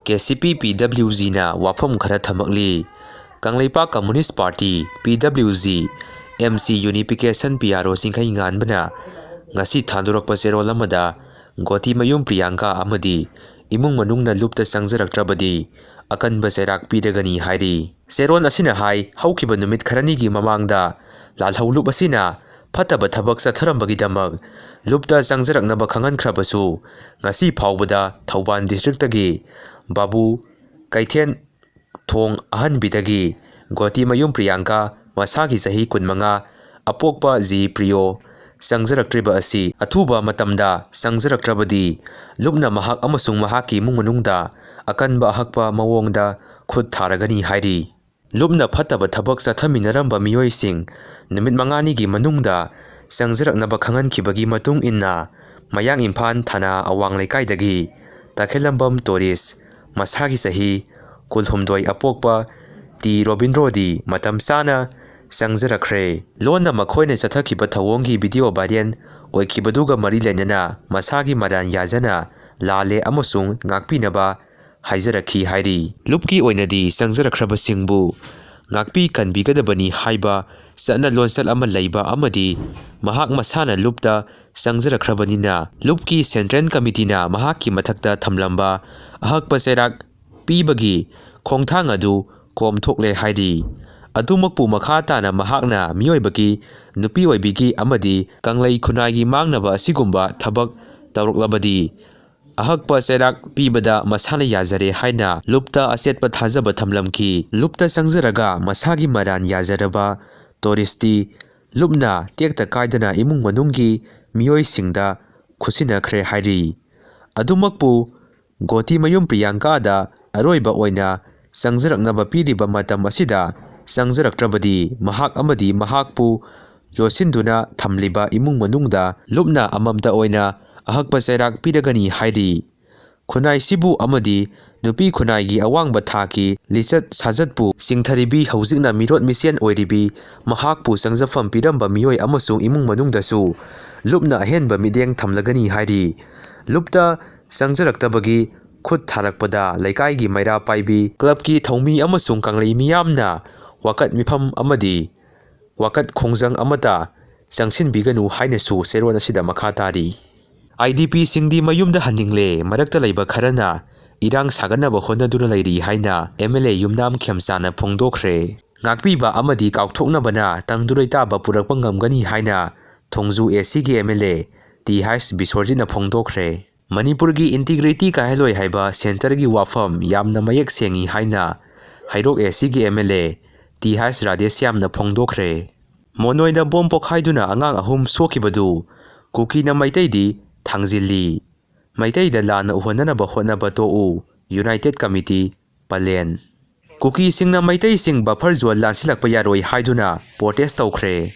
KCP PWG-na wafam khara thamakli. Kangleipak Communist Party PWG MC Unification PRO singkhai nganbana ngasi thandurakpa serol amada Gotimayum Priyanka amadi imung manungna lupta sangjaraktrabadi akanba serak pidagani hairi. Serol asina hai haukiba numit kharani gi mamangda lalhaulup asina fataba thabak satharambagi damak lupta sangjaraknaba khangankhrabasu ngasi phawbada Thauban district tagi Babu Kaithen Thong Ahanbidagi Gotimayum Priyanka masagi sahi kunmanga apokpa Ji Priyo sangjaraktriba asi athuba matamda sangjaraktrabadi lupna mahak amasung mahaki imung manungda akanba ahakpa mawongda khut tharagani hairi. Lupna fataba thabak sathaminaramba miyoising numit mangani gi manungda sangjaraknaba khangankibagi matung inna Mayang Imphal Thana Awang Leikaidagi Takhelambam Tourist masagi sahi kulhumdoi apokpa T Robindrodi matam sana sangjarakre lonna makhoina chathakiba thawonggi video viral oikibaduga mari lenana masagi maran yajana lale amasung ngakpinaba haijarakhi hairi. Lupki oinadi sangjarakhrabasingbu ngakpi kanbigadabani haiba sana lonsal ama leiba amadi mahak masana lupta sangjarakhrabанina lupki Central Committee na mahakki mathakta thamlamba ahakpa serak pibagi khongthang adu komthokle hairi. Adumakpu makha tana mahakna miyoibagi nupi oibigi amadi kanglei khunai mangnaba asigumba thabak tawruklabadi ahakpa serak pibada masana yajare haina lupta asetpa thajaba thamlamki. Lupta sangjaraga masagi maran yajaraba touristi lupna tekta kaidana imung manunggi miyoisingda khusinakhre hairi. Adumakpu Gotimayum Priyanka da aroiba oina sangjaraknaba piriba matam asida sangjaraktrabadi mahak amadi mahakpu losinduna thamliba imung manungda lupna amamda oina ahakpa serak pidagani hairi. Khunai sibu amadi nupi khunai gi awangba thaki lichat sajatpu singtharibi haujikna mirot mission oiribi mahakpu sangjafam piramba miyoi amasung imung manungdasu lupna ahenba mideng thamlagani hairi. Lupta sangjaraktabagi khut tharakpada laikai gi maira paibi club ki thaumi amasung kanglei miyamna wakat mifam amadi wakat khongjang amata sangsin biganu hainasu seron asida makha tari. IDP singdi mayumda haningle marakta leiba kharana irang saganaba honaduna leiri haina MLA Yumnam Khemchana phongdokhre. Ngakpiba amadi kaukthoknabana tangduroitaba purakpa ngamgani haina Thongju AC gi MLA T H Bisorjina phongdokhre. Manipurgi integrity kaheloi haiba center gi wafam yamna mayek sengi haina Hairok AC gi MLA T H Radhesyamna phongdokhre. Monoida bom pokhaiduna angang ahum sokibadu Kukina maitaidi Thangjili maitaida lana uhonanaba hotnaba to'u United Committee Palen. Kuki singna maitai sing buffer zone lansilakpa yaroi haiduna protest tawkhre.